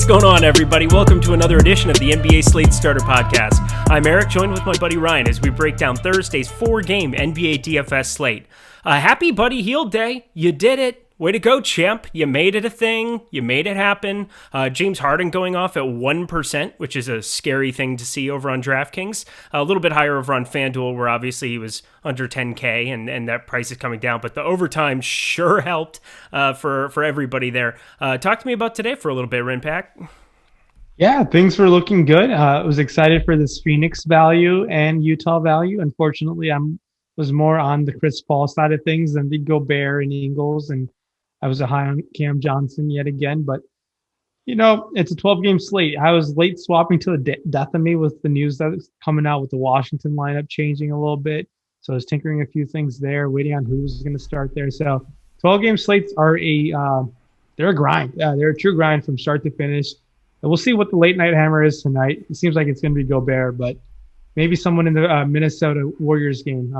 going on, everybody? Welcome to another edition of the NBA Slate Starter Podcast. I'm Eric, joined with my buddy Ryan as we break down Thursday's 4-game NBA DFS slate. Happy Buddy Hield Day. You did it. Way to go, champ. You made it a thing. You made it happen. James Harden going off at 1%, which is a scary thing to see over on DraftKings. A little bit higher over on FanDuel, where obviously he was under 10K, and that price is coming down. But the overtime sure helped for everybody there. Talk to me about today for a little bit, Rinpack. Yeah, things were looking good. I was excited for this Phoenix value and Utah value. Unfortunately, was more on the Chris Paul side of things than the Gobert and Ingles, and I was a high on Cam Johnson yet again. But, it's a 12-game slate. I was late swapping to the death of me with the news that was coming out with the Washington lineup changing a little bit. So I was tinkering a few things there, waiting on who was going to start there. So 12-game slates are they're a grind. They're a true grind from start to finish. And we'll see what the late night hammer is tonight. It seems like it's going to be Gobert, but maybe someone in the Minnesota Warriors game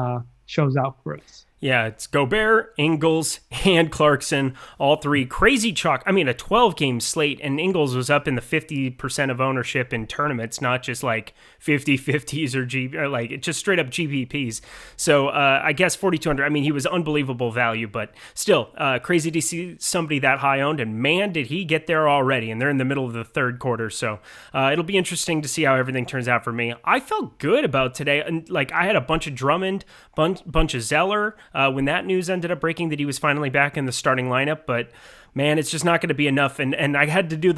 shows out for us. Yeah, it's Gobert, Ingles, and Clarkson, all three. Crazy chalk. I mean, a 12-game slate, and Ingles was up in the 50% of ownership in tournaments, not just like 50-50s or like just straight up GPPs. So I guess 4,200. I mean, he was unbelievable value, but still crazy to see somebody that high owned. And man, did he get there already? And they're in the middle of the third quarter, so it'll be interesting to see how everything turns out for me. I felt good about today, and like I had a bunch of Drummond, bunch of Zeller. When that news ended up breaking that he was finally back in the starting lineup, but man, it's just not going to be enough. And I had to do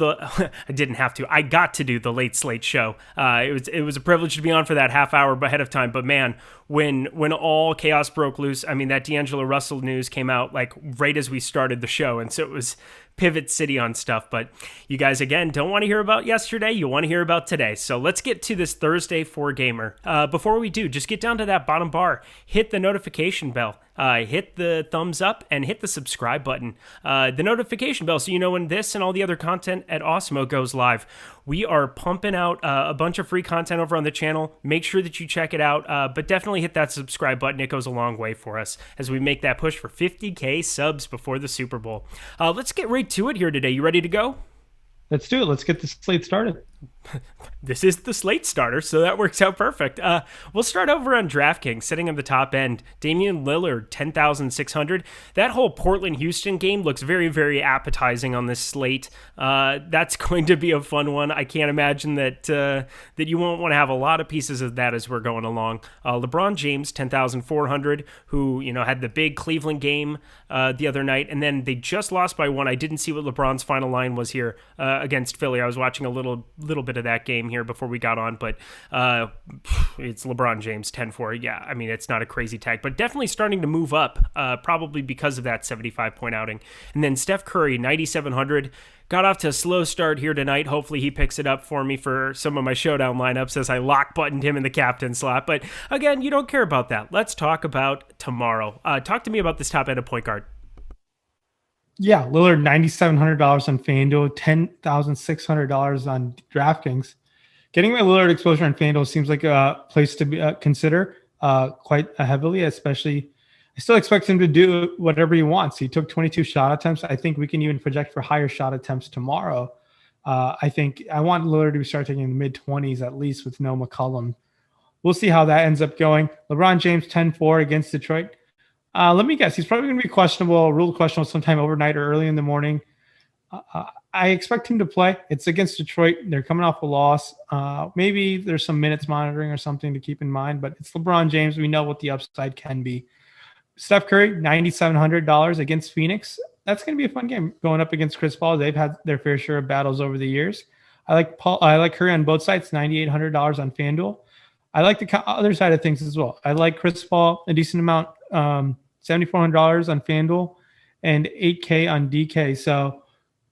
I got to do the late slate show. It was a privilege to be on for that half hour ahead of time. But man, when all chaos broke loose, I mean, that D'Angelo Russell news came out like right as we started the show. And so it was Pivot City on stuff. But you guys, again, don't want to hear about yesterday. You want to hear about today. So let's get to this Thursday 4-gamer. Before we do, just get down to that bottom bar, hit the notification bell, hit the thumbs up, and hit the subscribe button. The notification bell so you know when this and all the other content at Awesemo goes live. We are pumping out a bunch of free content over on the channel. Make sure that you check it out, but definitely hit that subscribe button. It goes a long way for us as we make that push for 50K subs before the Super Bowl. Let's get right to it here today. You ready to go? Let's do it. Let's get the slate started. This is the slate starter, so that works out perfect. We'll start over on DraftKings, sitting on the top end. Damian Lillard, 10,600. That whole Portland-Houston game looks very, very appetizing on this slate. That's going to be a fun one. I can't imagine that you won't want to have a lot of pieces of that as we're going along. LeBron James, 10,400, who had the big Cleveland game the other night, and then they just lost by one. I didn't see what LeBron's final line was here against Philly. I was watching a little bit of that game here before we got on, but it's LeBron James 10-4. Yeah, I mean, it's not a crazy tag, but definitely starting to move up, probably because of that 75-point outing. And then Steph Curry, 9,700. Got off to a slow start here tonight. Hopefully he picks it up for me for some of my showdown lineups as I lock buttoned him in the captain slot. But again, you don't care about that. Let's talk about tomorrow. Talk to me about this top end of point guard. Yeah, Lillard, $9,700 on FanDuel, $10,600 on DraftKings. Getting my Lillard exposure on FanDuel seems like a place to consider quite heavily, especially I still expect him to do whatever he wants. He took 22 shot attempts. I think we can even project for higher shot attempts tomorrow. I think I want Lillard to start taking the mid-20s at least with no McCollum. We'll see how that ends up going. LeBron James, 10-4 against Detroit. Let me guess. He's probably going to be ruled questionable sometime overnight or early in the morning. I expect him to play. It's against Detroit. They're coming off a loss. Maybe there's some minutes monitoring or something to keep in mind, but it's LeBron James. We know what the upside can be. Steph Curry, $9,700 against Phoenix. That's going to be a fun game going up against Chris Paul. They've had their fair share of battles over the years. I like Curry on both sides, $9,800 on FanDuel. I like the other side of things as well. I like Chris Paul a decent amount, $7,400 on FanDuel and $8K on DK. So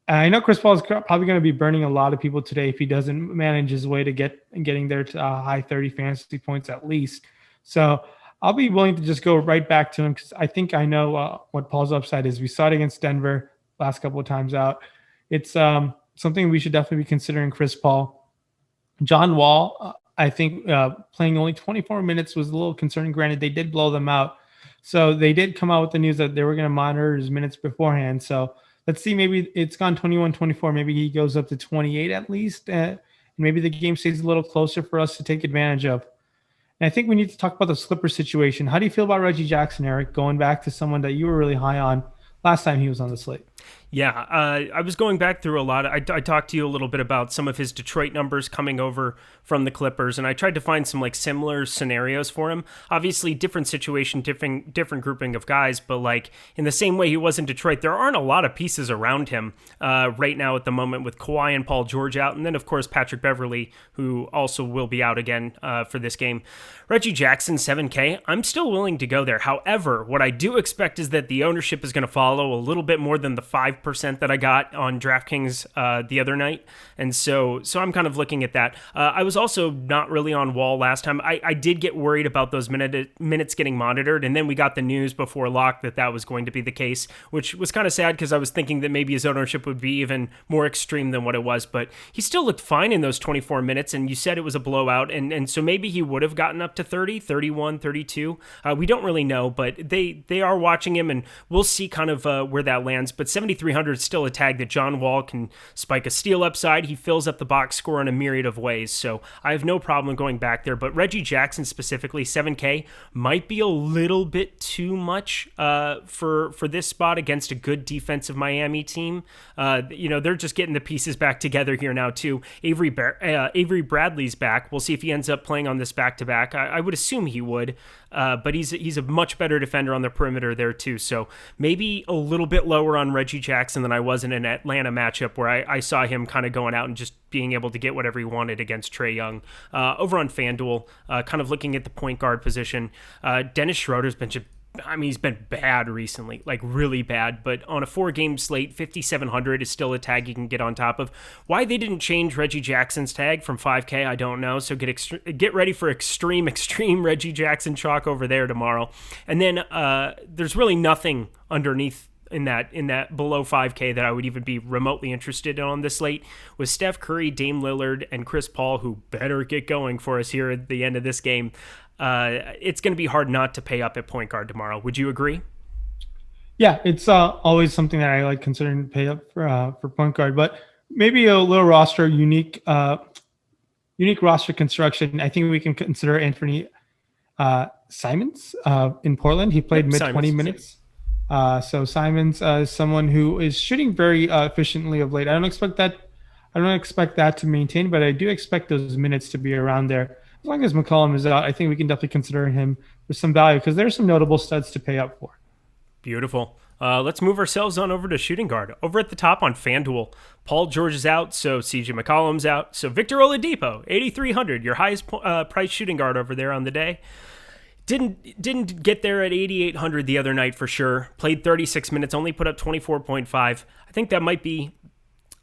I know Chris Paul is probably going to be burning a lot of people today if he doesn't manage his way to getting there to high 30 fantasy points at least. So I'll be willing to just go right back to him because I think I know what Paul's upside is. We saw it against Denver last couple of times out. It's something we should definitely be considering. Chris Paul. John Wall, I think playing only 24 minutes was a little concerning. Granted, they did blow them out. So they did come out with the news that they were going to monitor his minutes beforehand. So Let's see, maybe it's gone 21-24. Maybe he goes up to 28 at least. Maybe the game stays a little closer for us to take advantage of. And I think we need to talk about the Clippers situation. How do you feel about Reggie Jackson, Eric, going back to someone that you were really high on last time he was on the slate? Yeah, I was going back through a lot. I talked to you a little bit about some of his Detroit numbers coming over from the Clippers, and I tried to find some like similar scenarios for him. Obviously, different situation, different grouping of guys, but like in the same way he was in Detroit, there aren't a lot of pieces around him right now at the moment with Kawhi and Paul George out, and then of course Patrick Beverley, who also will be out again for this game. Reggie Jackson, 7K. I'm still willing to go there. However, what I do expect is that the ownership is going to follow a little bit more than the 5% that I got on DraftKings the other night. And so I'm kind of looking at that. I was also not really on Wall last time. I did get worried about those minutes getting monitored, and then we got the news before lock that was going to be the case, which was kind of sad because I was thinking that maybe his ownership would be even more extreme than what it was, but he still looked fine in those 24 minutes, and you said it was a blowout, and so maybe he would have gotten up to 30, 31, 32. We don't really know, but they are watching him, and we'll see kind of where that lands, but 7,300 is still a tag that John Wall can spike a steal upside. He fills up the box score in a myriad of ways, so I have no problem going back there, but Reggie Jackson specifically, 7K, might be a little bit too much for this spot against a good defensive Miami team. They're just getting the pieces back together here now, too. Avery Bradley's back. We'll see if he ends up playing on this back-to-back. I would assume he would, but he's a much better defender on the perimeter there, too, so maybe a little bit lower on Reggie Jackson than I was in an Atlanta matchup where I saw him kind of going out and just being able to get whatever he wanted against Trae Young. Over on FanDuel, kind of looking at the point guard position, Dennis Schroeder's been he's been bad recently, like really bad, but on a 4-game slate, 5,700 is still a tag you can get on top of. Why they didn't change Reggie Jackson's tag from 5K, I don't know, so get ready for extreme Reggie Jackson chalk over there tomorrow. And then there's really nothing underneath in that below 5K that I would even be remotely interested in on this slate, with Steph Curry, Dame Lillard, and Chris Paul, who better get going for us here at the end of this game. It's going to be hard not to pay up at point guard tomorrow. Would you agree? Yeah, it's always something that I like considering to pay up for point guard, but maybe a little roster unique roster construction. I think we can consider Anthony Simons in Portland. He played mid 20 minutes. So Simons is someone who is shooting very efficiently of late. I don't expect that to maintain, but I do expect those minutes to be around there. As long as McCollum is out, I think we can definitely consider him for some value because there's some notable studs to pay up for. Beautiful. Let's move ourselves on over to shooting guard. Over at the top on FanDuel, Paul George is out, so CJ McCollum's out. So Victor Oladipo, 8,300, your highest price shooting guard over there on the day. Didn't get there at 8,800 the other night for sure. Played 36 minutes, only put up 24.5. I think that might be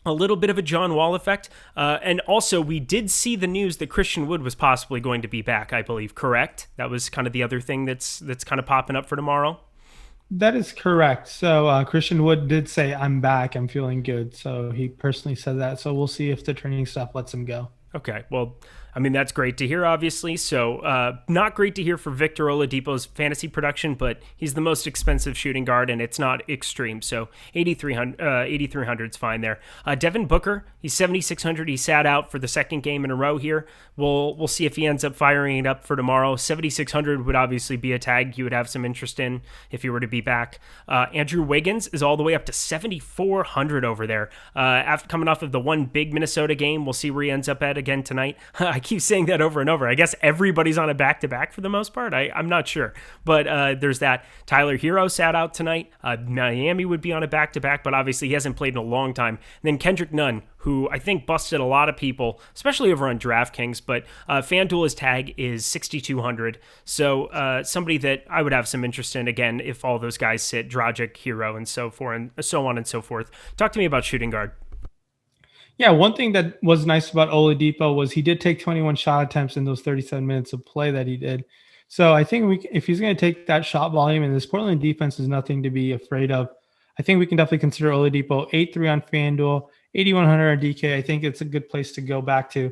a little bit of a John Wall effect. And also, we did see the news that Christian Wood was possibly going to be back, I believe, correct? That was kind of the other thing that's kind of popping up for tomorrow. That is correct. So Christian Wood did say, I'm back, I'm feeling good. So he personally said that. So we'll see if the training staff lets him go. Okay, well, I mean, that's great to hear, obviously. So not great to hear for Victor Oladipo's fantasy production, but he's the most expensive shooting guard, and it's not extreme. So 8,300 is fine there. Devin Booker, he's 7,600. He sat out for the second game in a row here. We'll see if he ends up firing it up for tomorrow. 7,600 would obviously be a tag you would have some interest in if he were to be back. Andrew Wiggins is all the way up to 7,400 over there. After coming off of the one big Minnesota game, we'll see where he ends up at again tonight. I keep saying that over and over. I guess everybody's on a back-to-back for the most part. I'm not sure. But there's that. Tyler Hero sat out tonight. Miami would be on a back-to-back, but obviously he hasn't played in a long time. And then Kendrick Nunn, who I think busted a lot of people, especially over on DraftKings, but FanDuel's tag is 6,200. So somebody that I would have some interest in, again, if all those guys sit, Dragic, Hero, and so forth, and so on and so forth. Talk to me about shooting guard. Yeah, one thing that was nice about Oladipo was he did take 21 shot attempts in those 37 minutes of play that he did. So I think if he's going to take that shot volume, and this Portland defense is nothing to be afraid of, I think we can definitely consider Oladipo 8-3 on FanDuel, 8,100 on DK. I think it's a good place to go back to.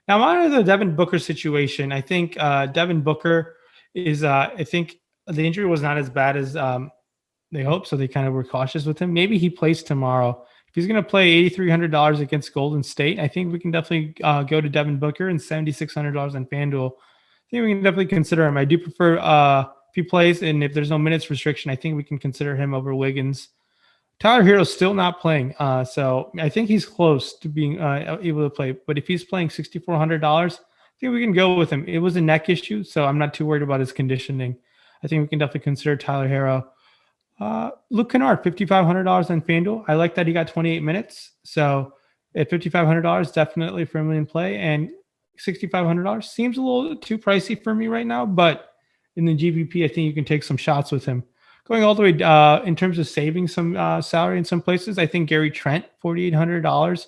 Now, on the Devin Booker situation, I think Devin Booker is, I think the injury was not as bad as they hope so. They kind of were cautious with him. Maybe he plays tomorrow. If he's going to play $8,300 against Golden State, I think we can definitely go to Devin Booker and $7,600 on FanDuel. I think we can definitely consider him. I do prefer if he plays and if there's no minutes restriction, I think we can consider him over Wiggins. Tyler Hero's still not playing, so I think he's close to being able to play. But if he's playing $6,400, I think we can go with him. It was a neck issue, so I'm not too worried about his conditioning. I think we can definitely consider Tyler Hero. Luke Kennard, $5,500 on FanDuel. I like that he got 28 minutes. So at $5,500, definitely firmly in play. And $6,500 seems a little too pricey for me right now, but in the GPP, I think you can take some shots with him. Going all the way in terms of saving some salary in some places, I think Gary Trent, $4,800.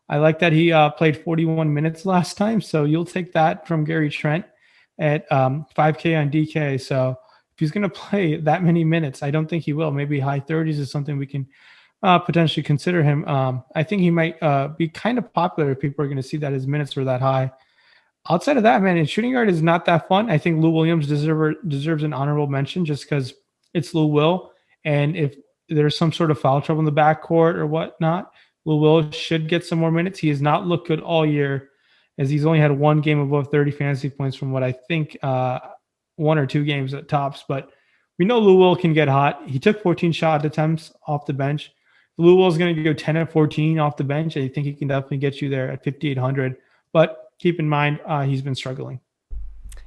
I like that he played 41 minutes last time. So you'll take that from Gary Trent at $5K on DK. So if he's going to play that many minutes, I don't think he will. Maybe high 30s is something we can potentially consider him. I think he might be kind of popular if people are going to see that his minutes are that high. Outside of that, man, and shooting guard is not that fun. I think Lou Williams deserves an honorable mention just because it's Lou Will. And if there's some sort of foul trouble in the backcourt or whatnot, Lou Will should get some more minutes. He has not looked good all year as he's only had one game above 30 fantasy points from what I think one or two games at tops, but we know Lou Will can get hot. He took 14 shot attempts off the bench. Lou Will is going to go 10 and 14 off the bench. I think he can definitely get you there at 5,800, but keep in mind, he's been struggling.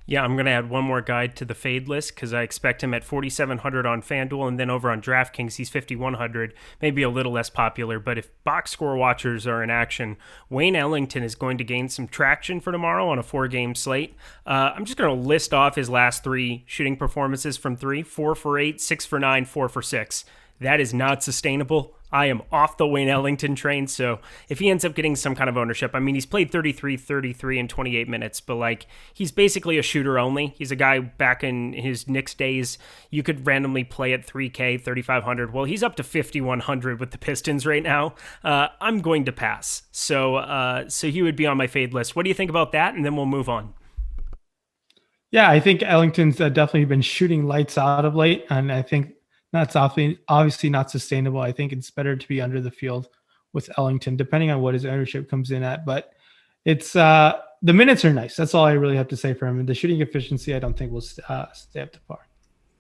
Yeah, I'm going to add one more guy to the fade list because I expect him at 4,700 on FanDuel, and then over on DraftKings, he's 5,100, maybe a little less popular. But if box score watchers are in action, Wayne Ellington is going to gain some traction for tomorrow on a 4-game slate. I'm just going to list off his last 3 shooting performances from 3, 4 for 8, 6 for 9, 4 for 6. That is not sustainable. I am off the Wayne Ellington train, so if he ends up getting some kind of ownership, I mean, he's played 33, and 28 minutes, but like, he's basically a shooter only. He's a guy back in his Knicks days, you could randomly play at 3K, 3,500. Well, he's up to 5,100 with the Pistons right now. I'm going to pass. So he would be on my fade list. What do you think about that? And then we'll move on. Yeah, I think Ellington's definitely been shooting lights out of late, and I think that's obviously not sustainable. I think it's better to be under the field with Ellington, depending on what his ownership comes in at. But it's the minutes are nice. That's all I really have to say for him. And the shooting efficiency, I don't think will stay up to par.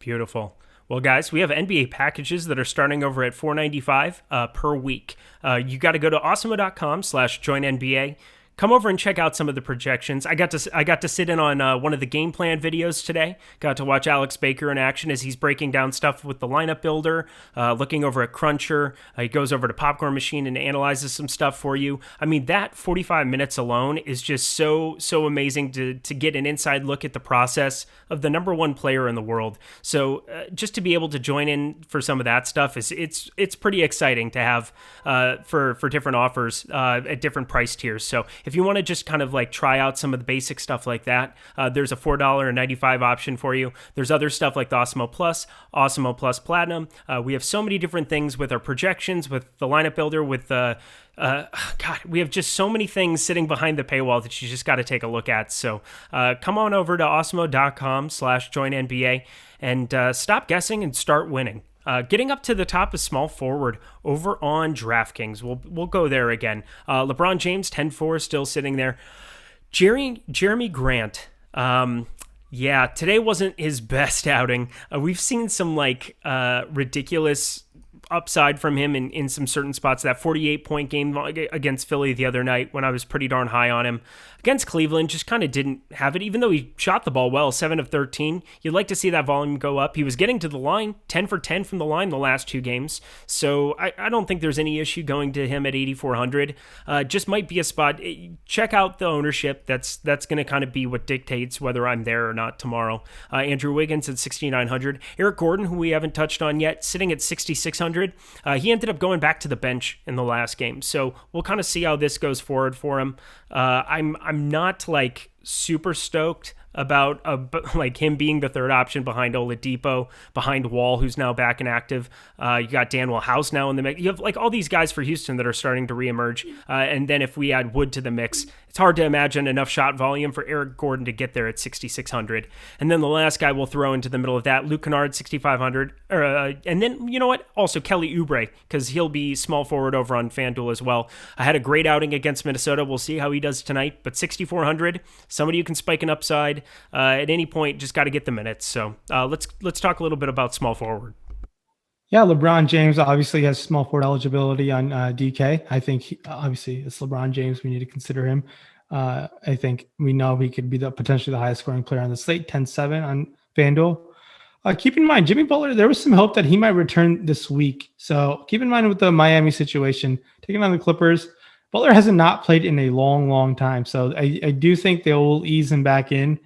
Beautiful. Well, guys, we have NBA packages that are starting over at $4.95 per week. You got to go to awesemo.com/joinNBA. Come over and check out some of the projections. I got to sit in on one of the game plan videos today. Got to watch Alex Baker in action as he's breaking down stuff with the lineup builder, looking over at Cruncher. He goes over to Popcorn Machine and analyzes some stuff for you. I mean, that 45 minutes alone is just so amazing to get an inside look at the process of the number 1 player in the world. So just to be able to join in for some of that stuff it's pretty exciting to have for different offers at different price tiers. So if you want to just kind of like try out some of the basic stuff like that, there's a $4.95 option for you. There's other stuff like the Awesemo Plus, Awesemo Plus Platinum. We have so many different things with our projections, with the lineup builder, with we have just so many things sitting behind the paywall that you just got to take a look at. So come on over to awesemo.com/joinNBA and stop guessing and start winning. Getting up to the top is small forward over on DraftKings. We'll go there again. LeBron James, 10-4, still sitting there. Jeremy Grant. Today wasn't his best outing. We've seen some ridiculous upside from him in some certain spots. That 48-point game against Philly the other night when I was pretty darn high on him. Against Cleveland, just kind of didn't have it, even though he shot the ball well, 7 of 13. You'd like to see that volume go up. He was getting to the line, 10 for 10 from the line the last 2 games. So I don't think there's any issue going to him at 8,400. Just might be a spot. Check out the ownership. That's going to kind of be what dictates whether I'm there or not tomorrow. Andrew Wiggins at 6,900. Eric Gordon, who we haven't touched on yet, sitting at 6,600. He ended up going back to the bench in the last game. So we'll kind of see how this goes forward for him. I'm not like super stoked about like him being the third option behind Oladipo, behind Wall, who's now back and active. You got Danuel House now in the mix. You have like all these guys for Houston that are starting to reemerge. And then if we add Wood to the mix, It's hard to imagine enough shot volume for Eric Gordon to get there at 6,600. And then the last guy we'll throw into the middle of that, Luke Kennard, 6,500. And then, you know what? Also Kelly Oubre, because he'll be small forward over on FanDuel as well. I had a great outing against Minnesota. We'll see how he does tonight. But 6,400, somebody who can spike an upside at any point, just got to get the minutes. So let's talk a little bit about small forward. Yeah, LeBron James obviously has small forward eligibility on DK. I think obviously it's LeBron James. We need to consider him. I think we know he could be potentially the highest scoring player on the slate, 10-7 on FanDuel. Keep in mind, Jimmy Butler, there was some hope that he might return this week. So keep in mind with the Miami situation, taking on the Clippers, Butler has not played in a long, long time. So I do think they will ease him back in.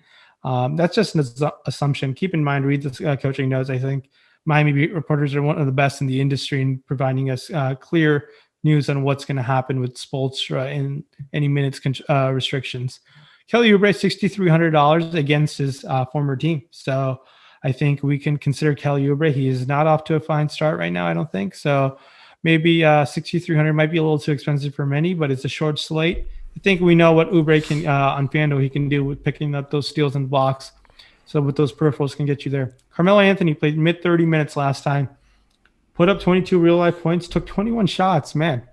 That's just an assumption. Keep in mind, read the coaching notes. I think Miami beat reporters are one of the best in the industry in providing us clear news on what's going to happen with Spoelstra and any minutes restrictions. Kelly Oubre, $6,300 against his former team. So I think we can consider Kelly Oubre. He is not off to a fine start right now, I don't think. So maybe 6,300 might be a little too expensive for many, but it's a short slate. I think we know what Oubre can on FanDuel he can do with picking up those steals and blocks. So with those peripherals can get you there. Carmelo Anthony played mid 30 minutes last time. Put up 22 real life points, took 21 shots, man.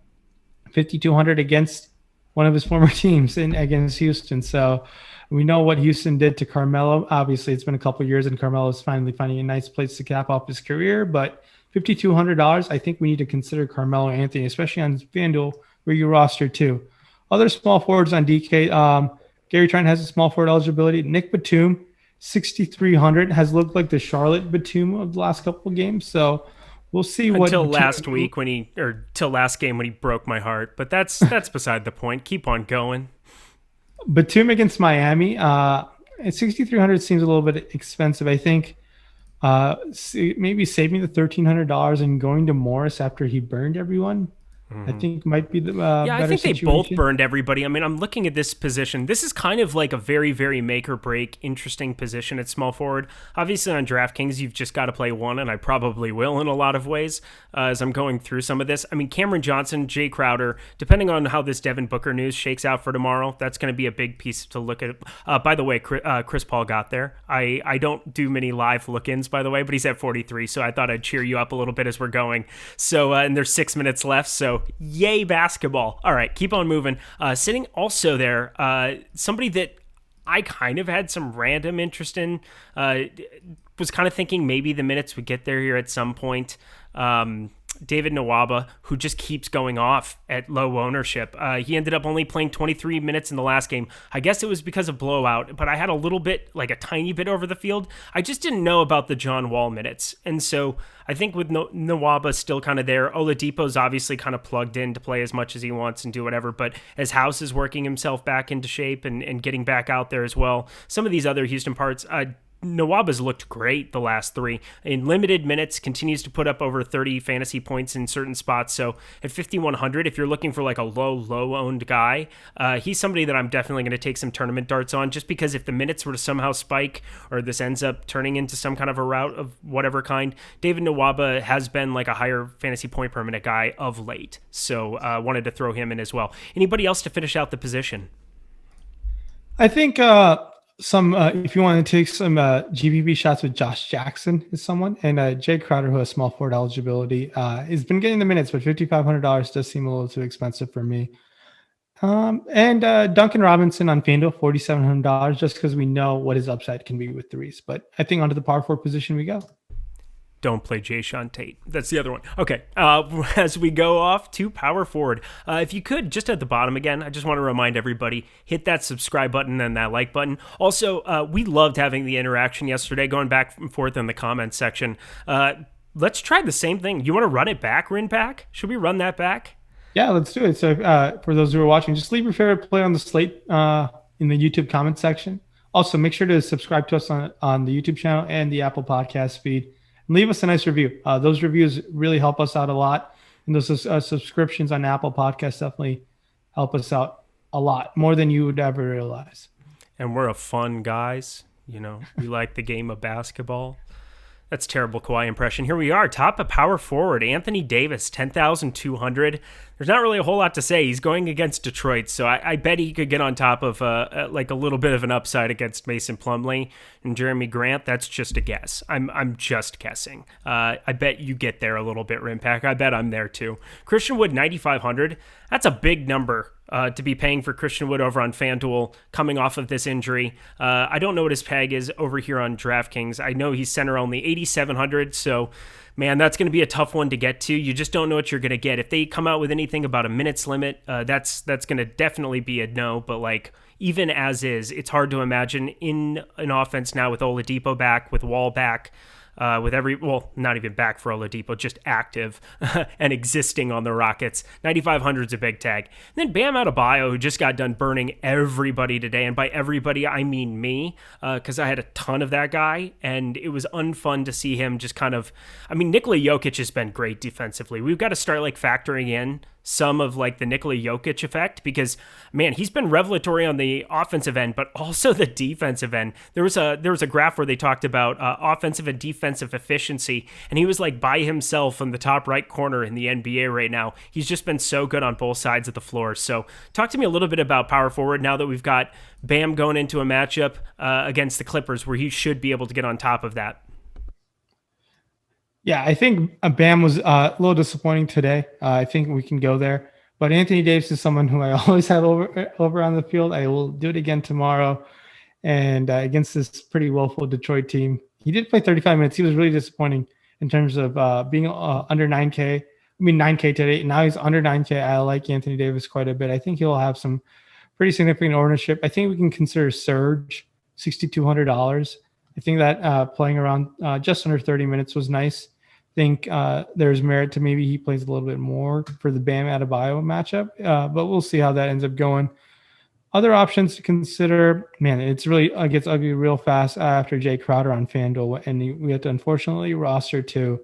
5,200 against one of his former teams against Houston. So we know what Houston did to Carmelo. Obviously, it's been a couple of years and Carmelo is finally finding a nice place to cap off his career. But $5,200, I think we need to consider Carmelo Anthony, especially on FanDuel where you roster too. Other small forwards on DK, Gary Trent has a small forward eligibility. Nick Batum, 6,300, has looked like the Charlotte Batum of the last couple of games. So we'll see what until last game when he broke my heart. But that's beside the point. Keep on going. Batum against Miami, at 6,300 seems a little bit expensive. I think maybe saving the $1,300 and going to Morris after he burned everyone. I think might be the better I think situation. They both burned everybody. I mean, I'm looking at this position. This is kind of like a very, very make or break, interesting position at small forward. Obviously, on DraftKings, you've just got to play one, and I probably will in a lot of ways as I'm going through some of this. I mean, Cameron Johnson, Jay Crowder, depending on how this Devin Booker news shakes out for tomorrow, that's going to be a big piece to look at. By the way, Chris Paul got there. I don't do many live look-ins, by the way, but he's at 43, so I thought I'd cheer you up a little bit as we're going. So, and there's 6 minutes left, so yay basketball. All right, keep on moving. Sitting also there, somebody that I kind of had some random interest in, was kind of thinking maybe the minutes would get there here at some point. David Nwaba, who just keeps going off at low ownership. He ended up only playing 23 minutes in the last game. I guess it was because of blowout, but I had a little bit, like a tiny bit over the field. I just didn't know about the John Wall minutes. And so I think with Nwaba still kind of there, Oladipo's obviously kind of plugged in to play as much as he wants and do whatever, but as House is working himself back into shape and getting back out there as well, some of these other Houston parts, Nwaba's looked great the last three. In limited minutes, continues to put up over 30 fantasy points in certain spots. So at 5,100, if you're looking for like a low-owned guy, he's somebody that I'm definitely going to take some tournament darts on, just because if the minutes were to somehow spike or this ends up turning into some kind of a route of whatever kind, David Nwaba has been like a higher fantasy point per minute guy of late. So wanted to throw him in as well. Anybody else to finish out the position? I think if you want to take some GPP shots with Josh Jackson is someone, and Jay Crowder, who has small forward eligibility, has been getting the minutes, but $5,500 does seem a little too expensive for me. And Duncan Robinson on FanDuel, $4,700, just because we know what his upside can be with threes. But I think onto the power forward position we go. Don't play Jayshawn Tate. That's the other one. Okay, as we go off to power forward, if you could, just at the bottom again, I just want to remind everybody, hit that subscribe button and that like button. Also, we loved having the interaction yesterday, going back and forth in the comments section. Let's try the same thing. You want to run it back, Rinpack? Should we run that back? Yeah, let's do it. So for those who are watching, just leave your favorite play on the slate in the YouTube comment section. Also, make sure to subscribe to us on the YouTube channel and the Apple Podcast feed. Leave us a nice review. Those reviews really help us out a lot. And those subscriptions on Apple Podcasts definitely help us out a lot, more than you would ever realize. And we're a fun guys. You know, we like the game of basketball. That's terrible Kawhi impression. Here we are, top of power forward, Anthony Davis, 10,200. There's not really a whole lot to say. He's going against Detroit, so I bet he could get on top of like a little bit of an upside against Mason Plumlee and Jeremy Grant. That's just a guess. I'm just guessing. I bet you get there a little bit, Rimpack. I bet I'm there too. Christian Wood 9,500. That's a big number to be paying for Christian Wood over on FanDuel coming off of this injury. I don't know what his peg is over here on DraftKings. I know he's center only 8,700, so man, that's going to be a tough one to get to. You just don't know what you're going to get. If they come out with anything about a minutes limit, that's going to definitely be a no. But like even as is, it's hard to imagine in an offense now with Oladipo back, with Wall back, not even back for Oladipo, just active and existing on the Rockets. 9,500 is a big tag. And then Bam Adebayo, who just got done burning everybody today. And by everybody, I mean me, because I had a ton of that guy. And it was unfun to see him just kind of, Nikola Jokic has been great defensively. We've got to start like factoring in some of like the Nikola Jokic effect because, man, he's been revelatory on the offensive end, but also the defensive end. There was a graph where they talked about offensive and defensive efficiency, and he was like by himself in the top right corner in the NBA right now. He's just been so good on both sides of the floor. So talk to me a little bit about power forward now that we've got Bam going into a matchup against the Clippers where he should be able to get on top of that. Yeah, I think Bam was a little disappointing today. I think we can go there. But Anthony Davis is someone who I always have over on the field. I will do it again tomorrow. And against this pretty woeful Detroit team. He did play 35 minutes. He was really disappointing in terms of being under 9K. 9K today. Now he's under 9K. I like Anthony Davis quite a bit. I think he'll have some pretty significant ownership. I think we can consider Surge, $6,200. I think that playing around just under 30 minutes was nice. Think there's merit to maybe he plays a little bit more for the Bam Adebayo matchup, but we'll see how that ends up going. Other options to consider, man, it's really gets ugly real fast after Jay Crowder on FanDuel, and we have to unfortunately roster two.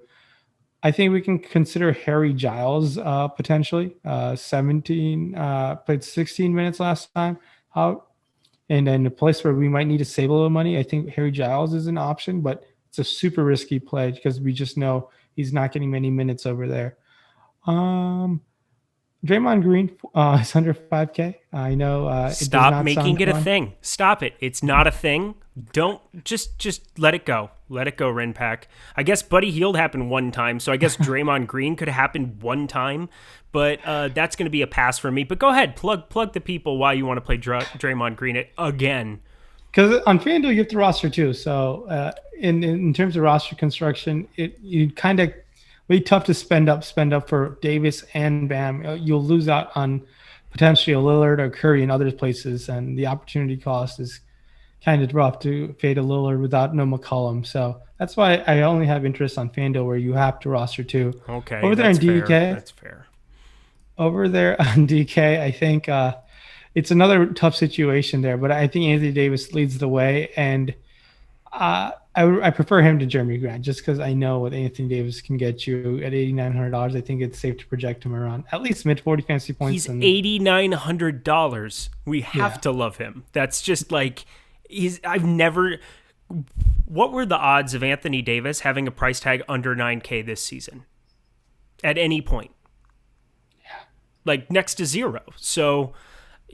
I think we can consider Harry Giles potentially. 17 played 16 minutes last time out, and in a place where we might need to save a little money, I think Harry Giles is an option, but it's a super risky play because we just know he's not getting many minutes over there. Draymond Green is under 5K. I know. Stop making it a thing. Stop it. It's not a thing. Don't just let it go. Let it go, Rinpack. I guess Buddy Hield happened one time, so I guess Draymond Green could have happened one time, but that's going to be a pass for me. But go ahead, plug the people why you want to play Draymond Green again. Because on FanDuel, you have to roster too. So in terms of roster construction, you kind of really tough to spend up for Davis and Bam. You'll lose out on potentially a Lillard or Curry in other places, and the opportunity cost is kind of rough to fade a Lillard without no McCollum. So that's why I only have interest on FanDuel where you have to roster two. Okay, over there in DK, that's fair. Over there on DK, I think. It's another tough situation there, but I think Anthony Davis leads the way, and I prefer him to Jeremy Grant just because I know what Anthony Davis can get you at $8,900. I think it's safe to project him around at least mid-40 fantasy points. He's $8,900. We have to love him. That's just like what were the odds of Anthony Davis having a price tag under 9K this season at any point? Yeah. Like next to zero. So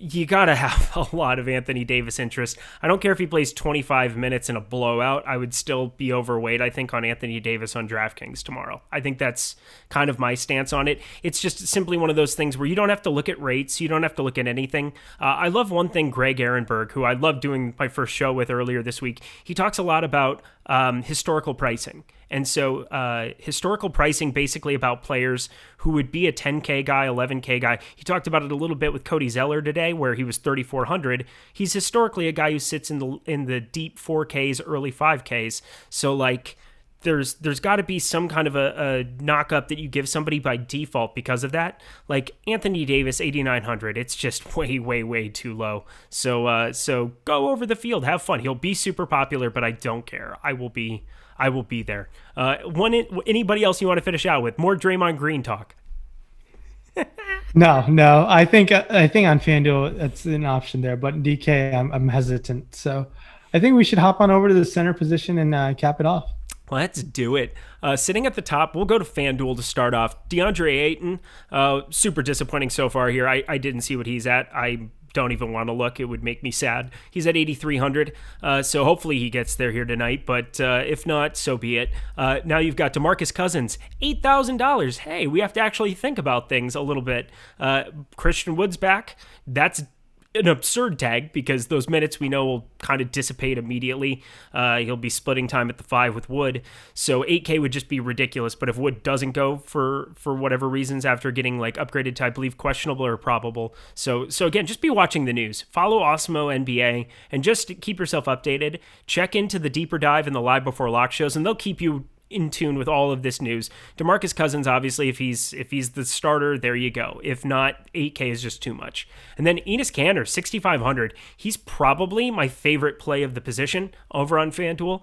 you got to have a lot of Anthony Davis interest. I don't care if he plays 25 minutes in a blowout. I would still be overweight, I think, on Anthony Davis on DraftKings tomorrow. I think that's kind of my stance on it. It's just simply one of those things where you don't have to look at rates. You don't have to look at anything. I love one thing Greg Ehrenberg, who I loved doing my first show with earlier this week, he talks a lot about historical pricing. And so historical pricing basically about players who would be a 10K guy, 11K guy. He talked about it a little bit with Cody Zeller today where he was 3,400. He's historically a guy who sits in the deep 4Ks, early 5Ks. So like there's got to be some kind of a knock up that you give somebody by default because of that. Like Anthony Davis, 8,900. It's just way, way, way too low. So go over the field, have fun. He'll be super popular, but I don't care. I will be there. Anybody else you want to finish out with? More Draymond Green talk. No. I think on FanDuel that's an option there, but DK I'm hesitant. So I think we should hop on over to the center position and cap it off. Let's do it. Sitting at the top, we'll go to FanDuel to start off. DeAndre Ayton, super disappointing so far here. I didn't see what he's at. I don't even want to look. It would make me sad. He's at 8,300, so hopefully he gets there here tonight, but if not, so be it. Now you've got DeMarcus Cousins, $8,000. Hey, we have to actually think about things a little bit. Christian Wood's back. That's an absurd tag because those minutes we know will kind of dissipate immediately. He'll be splitting time at the 5 with Wood, so 8K would just be ridiculous. But if Wood doesn't go for whatever reasons after getting like upgraded to, I believe, questionable or probable, so again, just be watching the news, follow Awesemo NBA, and just keep yourself updated. Check into the deeper dive and the live before lock shows, and they'll keep you in tune with all of this news. DeMarcus Cousins, obviously, if he's the starter, there you go. If not, 8K is just too much. And then Enes Kanter, 6,500. He's probably my favorite play of the position over on FanDuel.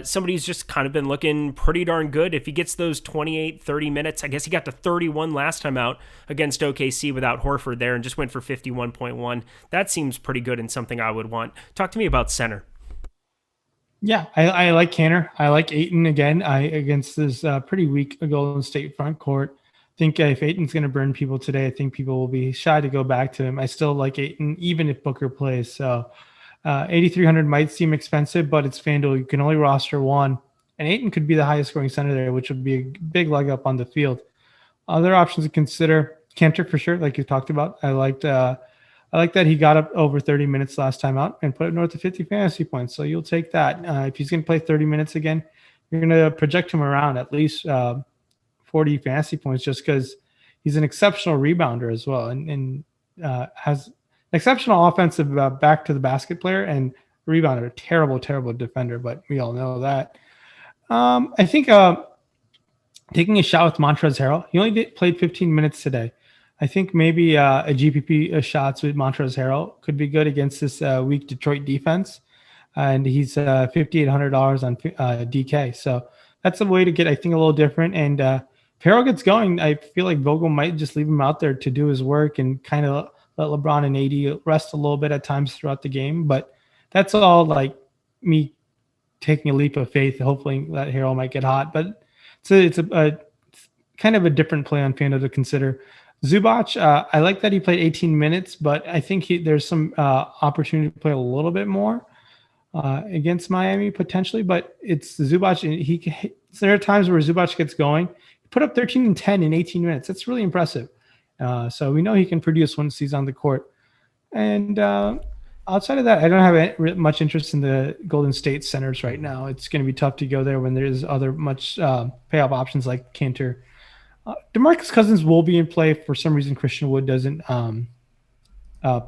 Somebody who's just kind of been looking pretty darn good. If he gets those 28, 30 minutes, I guess he got to 31 last time out against OKC without Horford there and just went for 51.1. That seems pretty good and something I would want. Talk to me about center. Yeah, I like Kanter. I like Ayton again. Against this pretty weak Golden State front court. I think if Ayton's going to burn people today, I think people will be shy to go back to him. I still like Ayton, even if Booker plays. So 8,300 might seem expensive, but it's FanDuel. You can only roster one. And Ayton could be the highest scoring center there, which would be a big leg up on the field. Other options to consider, Kanter for sure, like you talked about. I like that he got up over 30 minutes last time out and put up north of 50 fantasy points. So you'll take that. If he's going to play 30 minutes again, you're going to project him around at least 40 fantasy points just because he's an exceptional rebounder as well and has an exceptional offensive back to the basket player and rebounder. Terrible, terrible defender, but we all know that. I think taking a shot with Montrezl Harrell. He only played 15 minutes today. I think maybe a GPP shots with Montrezl Harrell could be good against this weak Detroit defense. And he's $5,800 on DK. So that's a way to get, I think, a little different. And if Harrell gets going, I feel like Vogel might just leave him out there to do his work and kind of let LeBron and AD rest a little bit at times throughout the game. But that's all like me taking a leap of faith, hopefully that Harrell might get hot. But it's a kind of a different play on FanDuel to consider. Zubac, I like that he played 18 minutes, but I think there's some opportunity to play a little bit more against Miami potentially. But it's Zubac. There are times where Zubac gets going. He put up 13 and 10 in 18 minutes. That's really impressive. So we know he can produce once he's on the court. And outside of that, I don't have much interest in the Golden State centers right now. It's going to be tough to go there when there's other much payoff options like Kanter. DeMarcus Cousins will be in play. For some reason, Christian Wood doesn't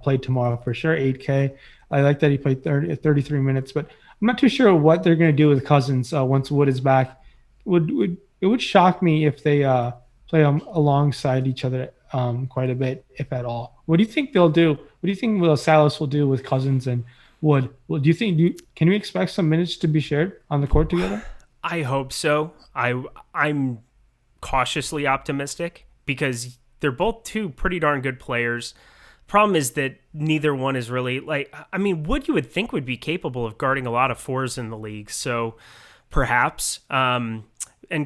play tomorrow for sure. 8K. I like that he played 33 minutes, but I'm not too sure what they're going to do with Cousins once Wood is back. It would shock me if they play alongside each other quite a bit, if at all. What do you think they'll do? What do you think Salas will do with Cousins and Wood? Well, can we expect some minutes to be shared on the court together? I hope so. I'm cautiously optimistic because they're both two pretty darn good players. Problem is that neither one is really Wood you would think would be capable of guarding a lot of fours in the league. So perhaps, and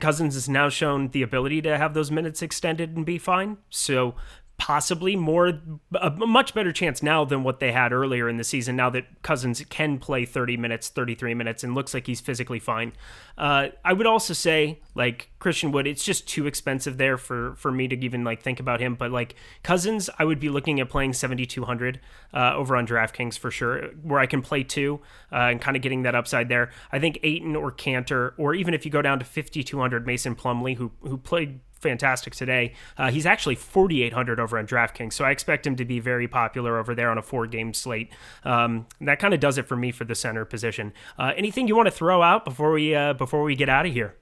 Cousins has now shown the ability to have those minutes extended and be fine. So possibly a much better chance now than what they had earlier in the season, now that Cousins can play 30 minutes, 33 minutes, and looks like he's physically fine. I would also say, like, Christian Wood, it's just too expensive there for me to even, like, think about him. But, like, Cousins, I would be looking at playing 7,200 over on DraftKings for sure, where I can play two and kind of getting that upside there. I think Ayton or Kanter, or even if you go down to 5,200, Mason Plumlee, who played fantastic today. He's actually 4,800 over on DraftKings, so I expect him to be very popular over there on a 4-game slate. That kind of does it for me for the center position. Anything you want to throw out before we get out of here?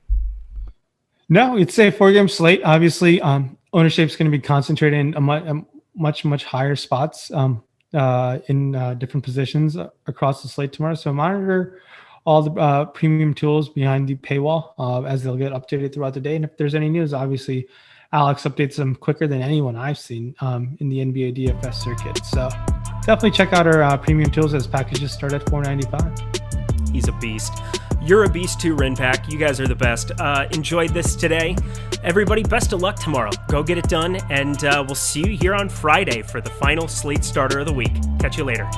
No, it's a 4-game slate. Obviously, ownership is going to be concentrated in a much higher spots in different positions across the slate tomorrow. So monitor all the premium tools behind the paywall as they'll get updated throughout the day. And if there's any news, obviously, Alex updates them quicker than anyone I've seen in the NBA DFS circuit. So definitely check out our premium tools as packages start at $4.95. He's a beast. You're a beast too, Rinpack. You guys are the best. Enjoyed this today. Everybody, best of luck tomorrow. Go get it done, and we'll see you here on Friday for the final Slate starter of the week. Catch you later.